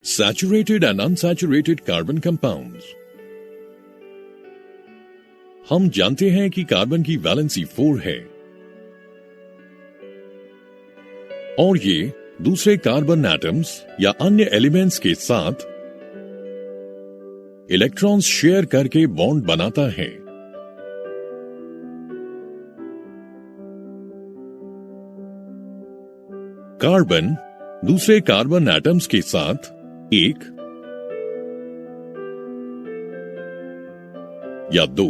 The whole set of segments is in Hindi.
Saturated and unsaturated carbon compounds। हम जानते हैं कि कार्बन की वैलेंसी 4 है और ये दूसरे कार्बन एटम्स या अन्य एलिमेंट्स के साथ इलेक्ट्रॉन्स शेयर करके बॉन्ड बनाता है। कार्बन दूसरे कार्बन एटम्स के साथ एक या दो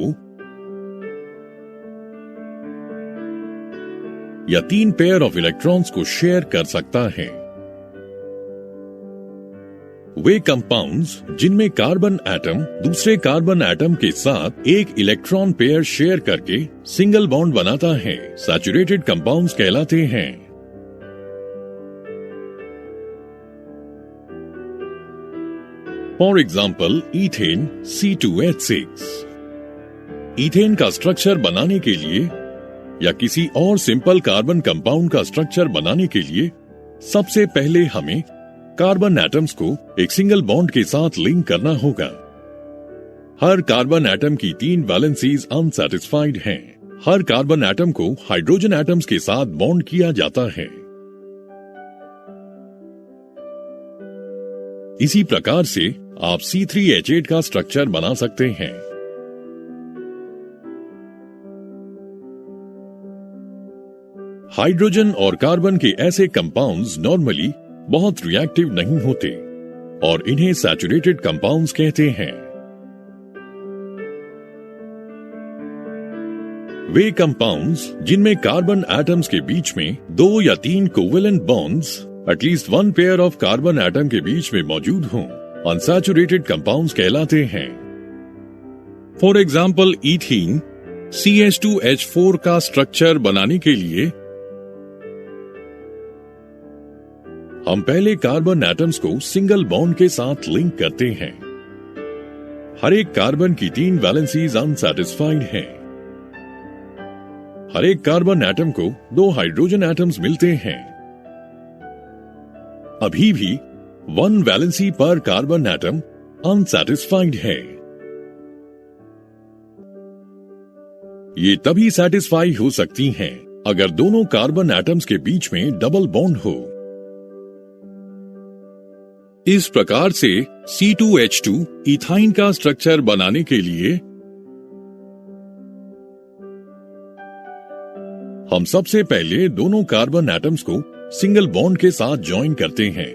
या तीन पेयर ऑफ इलेक्ट्रॉन्स को शेयर कर सकता है। वे कंपाउंड्स जिनमें कार्बन एटम दूसरे कार्बन एटम के साथ एक इलेक्ट्रॉन पेयर शेयर करके सिंगल बॉन्ड बनाता है, सैचुरेटेड कंपाउंड्स कहलाते हैं। For example ethane C2H6। Ethane का स्ट्रक्चर बनाने के लिए या किसी और सिंपल कार्बन कंपाउंड का स्ट्रक्चर बनाने के लिए सबसे पहले हमें कार्बन एटम्स को एक सिंगल बॉन्ड के साथ लिंक करना होगा। हर कार्बन एटम की 3 वैलेंसीज अनसैटिस्फाइड हैं। हर कार्बन एटम को हाइड्रोजन एटम्स के साथ बॉन्ड किया जाता है। इसी प्रकार से आप C3H8 का स्ट्रक्चर बना सकते हैं। हाइड्रोजन और कार्बन के ऐसे कंपाउंड्स नॉर्मली बहुत रिएक्टिव नहीं होते और इन्हें सैचुरेटेड कंपाउंड्स कहते हैं। वे कंपाउंड्स जिनमें कार्बन एटम्स के बीच में 2 या 3 covalent bonds at least 1 pair of carbon atom के बीच में मौजूद हों, अनसैचुरेटेड कंपाउंड्स कहलाते हैं। फॉर एग्जाम्पल ईथीन CH2H4 का स्ट्रक्चर बनाने के लिए हम पहले कार्बन एटम्स को सिंगल बॉन्ड के साथ लिंक करते हैं। हर एक कार्बन की 3 वैलेंसीज अनसैटिस्फाइड हैं। हर एक कार्बन एटम को 2 हाइड्रोजन एटम्स मिलते हैं। अभी भी 1 वैलेंसी पर कार्बन एटम अनसैटिस्फाइड है। ये तभी सैटिस्फाई हो सकती हैं अगर दोनों कार्बन एटम्स के बीच में डबल बॉन्ड हो। इस प्रकार से C2H2 इथाइन का स्ट्रक्चर बनाने के लिए हम सबसे पहले दोनों कार्बन एटम्स को सिंगल बॉन्ड के साथ ज्वाइन करते हैं।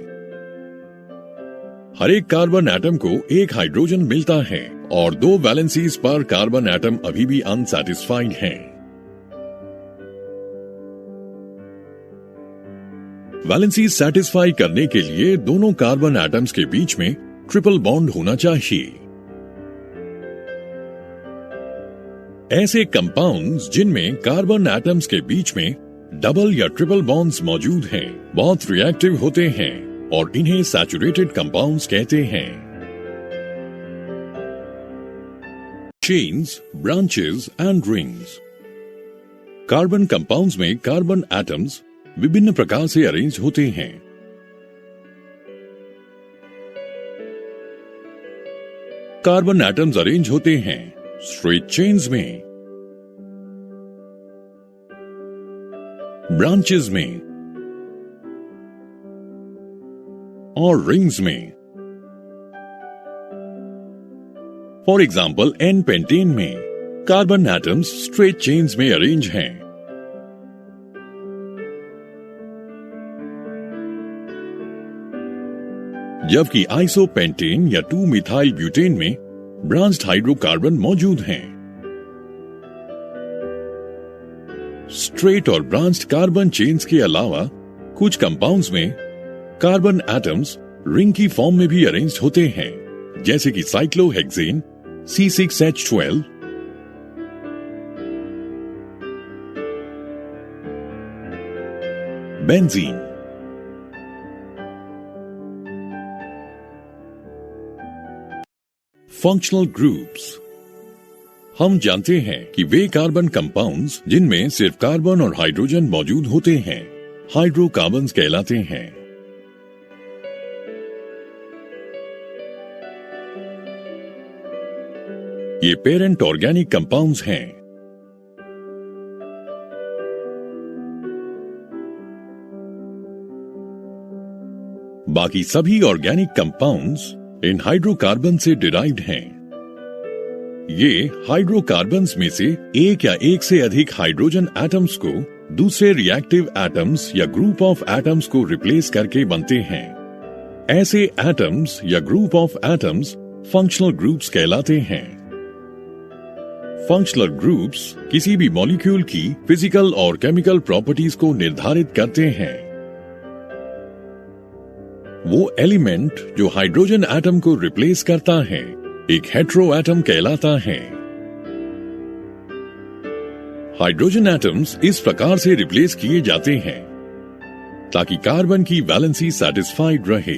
हर एक कार्बन एटम को एक हाइड्रोजन मिलता है और 2 वैलेंसीज पर कार्बन एटम अभी भी अनसैटिस्फाइड हैं। वैलेंसीज सैटिस्फाई करने के लिए दोनों कार्बन एटम्स के बीच में ट्रिपल बॉन्ड होना चाहिए। ऐसे कंपाउंड्स जिनमें कार्बन एटम्स के बीच में डबल या ट्रिपल बॉन्ड्स मौजूद हैं, बहुत रिएक्टिव होते हैं और इन्हें सैचुरेटेड कंपाउंड्स कहते हैं। Chains, branches and rings. Carbon compounds में कार्बन एटम्स विभिन्न प्रकार से अरेंज होते हैं। कार्बन एटम्स अरेंज होते हैं स्ट्रेट चेन्स में, ब्रांचेस में और रिंग्स में। फॉर एग्जाम्पल N पेंटेन में कार्बन एटम्स स्ट्रेट चेन्स में अरेंज हैं। जबकि आइसोपेंटेन या 2-मिथाइल ब्यूटेन में ब्रांच्ड हाइड्रोकार्बन मौजूद हैं। स्ट्रेट और ब्रांच्ड कार्बन चेन्स के अलावा कुछ कंपाउंड्स में कार्बन एटम्स रिंग की फॉर्म में भी अरेंज्ड होते हैं, जैसे कि cyclohexane C6H12, benzene. Functional groups. हम जानते हैं कि वे कार्बन कंपाउंड्स जिनमें सिर्फ कार्बन और हाइड्रोजन मौजूद होते हैं हाइड्रोकार्बन्स कहलाते हैं। ये पेरेंट ऑर्गेनिक कंपाउंड्स हैं। बाकी सभी ऑर्गेनिक कंपाउंड्स इन हाइड्रोकार्बन से डिराइव्ड हैं। ये हाइड्रोकार्बन्स में से एक या एक से अधिक हाइड्रोजन एटम्स को दूसरे रिएक्टिव एटम्स या ग्रुप ऑफ एटम्स को रिप्लेस करके बनते हैं। ऐसे एटम्स या group of atoms functional groups कहलाते हैं। फंक्शनल ग्रुप्स किसी भी मॉलिक्यूल की फिजिकल और केमिकल प्रॉपर्टीज को निर्धारित करते हैं। वो एलिमेंट जो हाइड्रोजन एटम को रिप्लेस करता है एक हेटेरो एटम कहलाता है। हाइड्रोजन एटम्स इस प्रकार से रिप्लेस किए जाते हैं ताकि कार्बन की वैलेंसी सैटिस्फाइड रहे।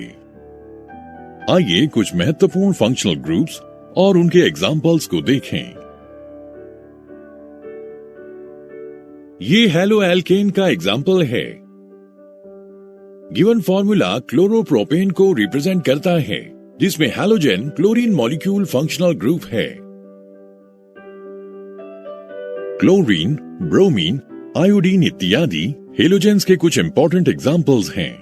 आइए कुछ महत्वपूर्ण फंक्शनल ग्रुप्स और उनके एग्जाम्पल्स को देखें। ये हेलो एल्केन का एग्जाम्पल है। गिवन फॉर्मूला क्लोरोप्रोपेन को रिप्रेजेंट करता है, जिसमें halogen chlorine molecule functional group है। क्लोरीन, ब्रोमीन, आयोडीन इत्यादि हेलोजेंस के कुछ इंपॉर्टेंट एग्जाम्पल्स हैं।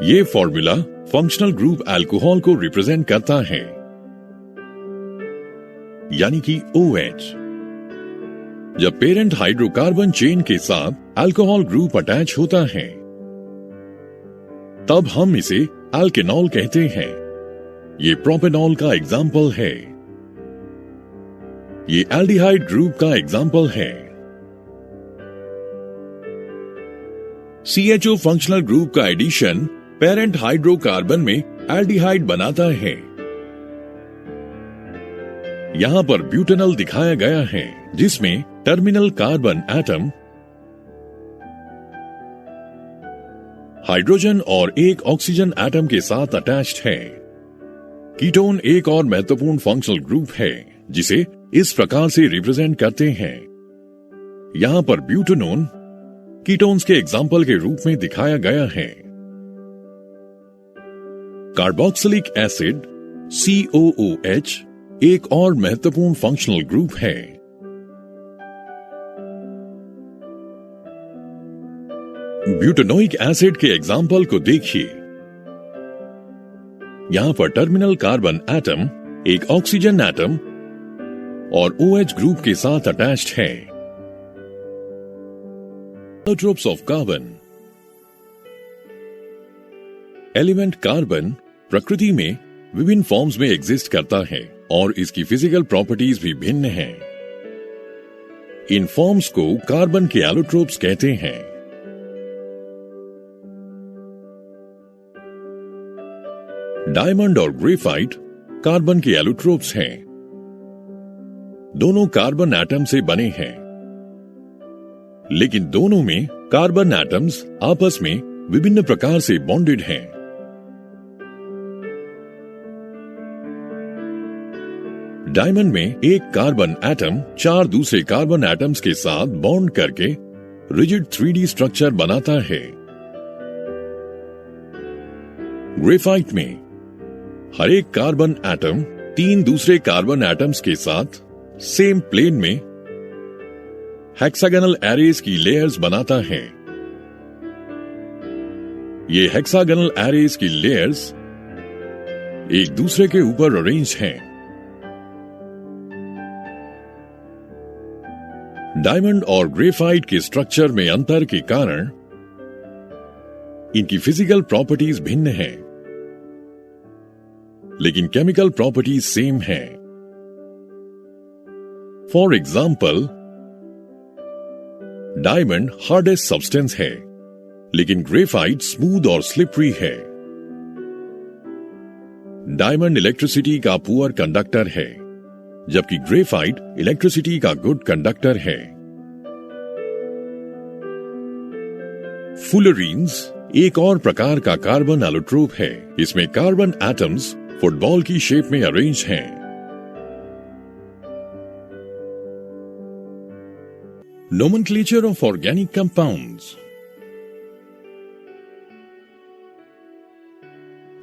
ये फॉर्मूला फंक्शनल ग्रुप अल्कोहल को रिप्रेजेंट करता है, यानी कि OH। जब पेरेंट हाइड्रोकार्बन चेन के साथ अल्कोहल ग्रुप अटैच होता है तब हम इसे एल्केनॉल कहते हैं। ये प्रोपेनॉल का एग्जाम्पल है। ये एल्डिहाइड ग्रुप का एग्जाम्पल है। CHO फंक्शनल ग्रुप का एडिशन पेरेंट हाइड्रोकार्बन में एल्डिहाइड बनाता है। यहां पर ब्यूटेनॉल दिखाया गया है, जिसमें टर्मिनल कार्बन एटम हाइड्रोजन और एक ऑक्सीजन एटम के साथ अटैच्ड है। कीटोन एक और महत्वपूर्ण फंक्शनल ग्रुप है जिसे इस प्रकार से रिप्रेजेंट करते हैं। यहां पर ब्यूटेनोन कीटोन्स के एग्जाम्पल के रूप में दिखाया गया है। कार्बोक्सिलिक एसिड COOH एक और महत्वपूर्ण फंक्शनल ग्रुप है। ब्यूटेनोइक एसिड के एग्जाम्पल को देखिए। यहां पर टर्मिनल कार्बन एटम एक ऑक्सीजन एटम और OH ग्रुप के साथ अटैच्ड है। Allotropes of carbon. Element carbon प्रकृति में विभिन्न फॉर्म्स में एग्जिस्ट करता है और इसकी फिजिकल प्रॉपर्टीज भी भिन्न हैं। इन फॉर्म्स को कार्बन के एलोट्रोप्स कहते हैं। डायमंड और ग्रेफाइट कार्बन के एलोट्रोप्स हैं। दोनों कार्बन एटम से बने हैं, लेकिन दोनों में कार्बन एटम्स आपस में विभिन्न प्रकार से बॉन्डेड हैं। डायमंड में एक कार्बन एटम 4 दूसरे कार्बन एटम्स के साथ बॉन्ड करके रिजिड 3D स्ट्रक्चर बनाता है। ग्रेफाइट में हर एक कार्बन एटम 3 दूसरे कार्बन एटम्स के साथ सेम प्लेन में हेक्सागोनल एरेज की लेयर्स बनाता है। ये हेक्सागोनल एरेज की लेयर्स एक दूसरे के ऊपर अरेंज हैं। डायमंड और ग्रेफाइट के स्ट्रक्चर में अंतर के कारण इनकी फिजिकल प्रॉपर्टीज भिन्न हैं, लेकिन केमिकल प्रॉपर्टीज सेम हैं। For example, diamond hardest substance है, लेकिन ग्रेफाइट स्मूथ और स्लिपरी है। डायमंड इलेक्ट्रिसिटी का पुअर कंडक्टर है, जबकि ग्रेफाइट इलेक्ट्रिसिटी का गुड कंडक्टर है। फुलरीन्स एक और प्रकार का कार्बन एलोट्रोप है। इसमें कार्बन एटम्स फुटबॉल की शेप में अरेंज हैं। Nomenclature of organic compounds.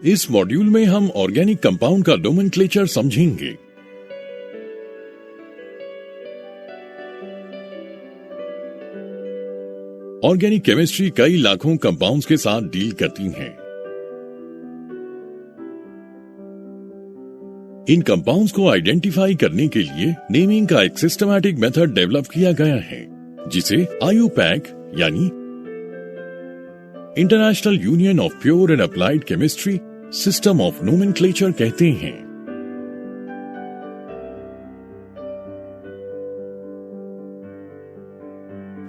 इस मॉड्यूल में हम ऑर्गेनिक कंपाउंड का नोमेनक्लेचर समझेंगे। ऑर्गेनिक केमिस्ट्री कई लाखों कंपाउंड्स के साथ डील करती है। इन कंपाउंड्स को आइडेंटिफाई करने के लिए नेमिंग का एक सिस्टमैटिक मेथड डेवलप किया गया है, जिसे IUPAC यानी international union of pure and applied chemistry system of nomenclature कहते हैं।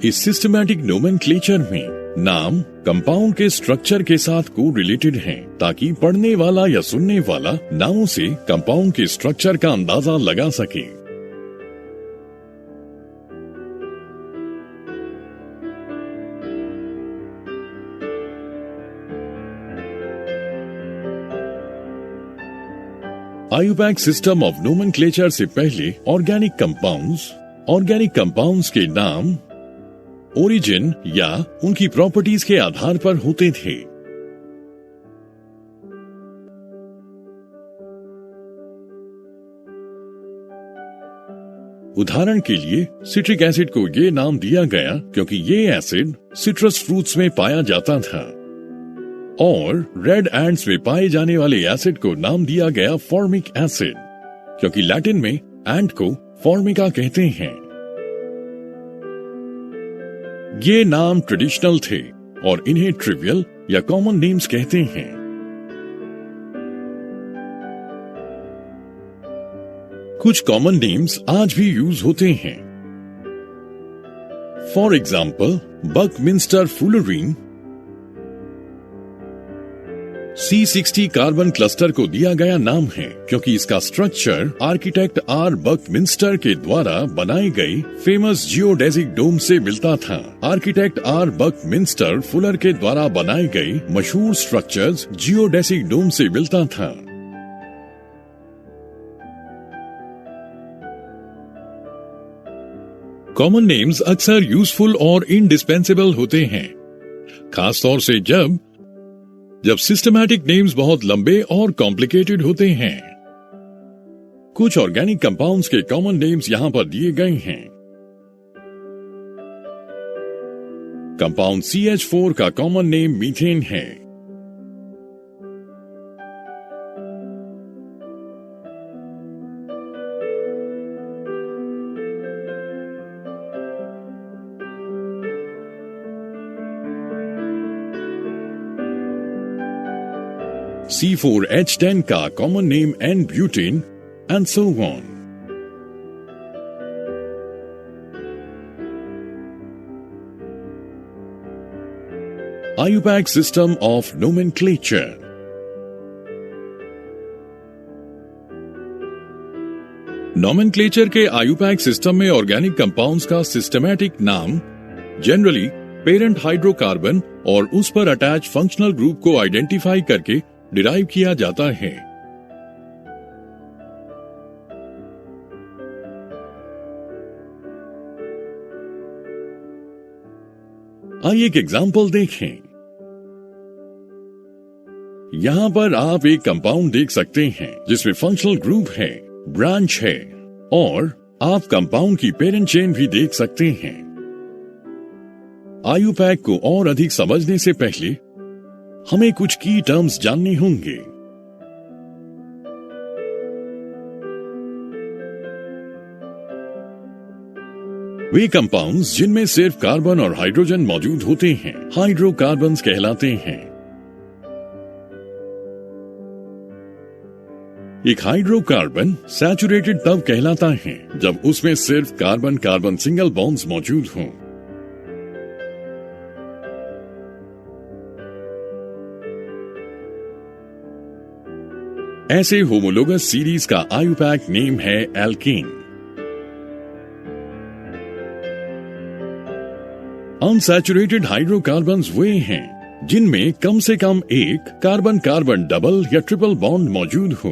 इस सिस्टमैटिक नोमेनक्लेचर में नाम कंपाउंड के स्ट्रक्चर के साथ को रिलेटेड हैं, ताकि पढ़ने वाला या सुनने वाला नामों से कंपाउंड के स्ट्रक्चर का अंदाजा लगा सके। IUPAC सिस्टम ऑफ नोमेनक्लेचर से पहले ऑर्गेनिक कंपाउंड्स के नाम ओरिजिन या उनकी प्रॉपर्टीज के आधार पर होते थे। उदाहरण के लिए सिट्रिक एसिड को ये नाम दिया गया क्योंकि ये एसिड सिट्रस फ्रूट्स में पाया जाता था, और रेड एंट्स में पाए जाने वाले एसिड को नाम दिया गया फॉर्मिक एसिड क्योंकि लैटिन में एंट को फॉर्मिका कहते हैं। ये नाम ट्रेडिशनल थे और इन्हें ट्रिवियल या कॉमन नेम्स कहते हैं। कुछ कॉमन नेम्स आज भी यूज होते हैं। For example, Buckminster fullerene C60 carbon cluster को दिया गया नाम है क्योंकि इसका स्ट्रक्चर आर्किटेक्ट R. बकमिंस्टर के द्वारा बनाए गए फेमस जियोडेसिक डोम से मिलता था। Architect R. बकमिंस्टर फुलर के द्वारा बनाए गए मशहूर स्ट्रक्चर्स जियोडेसिक डोम से मिलता था। कॉमन नेम्स अक्सर यूजफुल और इंडिस्पेंसेबल होते हैं, खासतौर से जब सिस्टमैटिक नेम्स बहुत लंबे और कॉम्प्लिकेटेड होते हैं। कुछ ऑर्गेनिक कंपाउंड्स के कॉमन नेम्स यहां पर दिए गए हैं। कंपाउंड CH4 का कॉमन नेम मीथेन है। C4H10 का कॉमन नेम N-ब्यूटेन and so on. IUPAC system of nomenclature. Nomenclature के IUPAC सिस्टम में ऑर्गेनिक कंपाउंड्स का सिस्टमैटिक नाम जनरली पेरेंट हाइड्रोकार्बन और उस पर अटैच फंक्शनल ग्रुप को आइडेंटिफाई करके डिराइव किया जाता है। आइए एक एग्जाम्पल देखें। यहां पर आप एक कंपाउंड देख सकते हैं जिसमें फंक्शनल ग्रुप है, ब्रांच है, और आप कंपाउंड की पेरेंट चेन भी देख सकते हैं। IUPAC को और अधिक समझने से पहले हमें कुछ की टर्म्स जानने होंगे। वे कंपाउंड्स जिनमें सिर्फ कार्बन और हाइड्रोजन मौजूद होते हैं हाइड्रोकार्बन्स कहलाते हैं। एक हाइड्रोकार्बन सैचुरेटेड तब कहलाता है जब उसमें सिर्फ कार्बन कार्बन सिंगल बॉन्ड्स मौजूद हों। ऐसे होमोलोगस सीरीज का IUPAC नेम है एल्केन। अनसैचुरेटेड हाइड्रोकार्बन्स वे हैं जिनमें कम से कम एक कार्बन कार्बन डबल या ट्रिपल बॉन्ड मौजूद हो।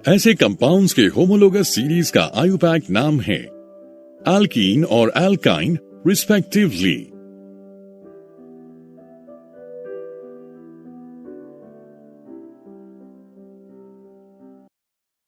ऐसे कंपाउंड्स के होमोलोगस सीरीज का IUPAC नाम है एल्कीन और एल्काइन रिस्पेक्टिवली।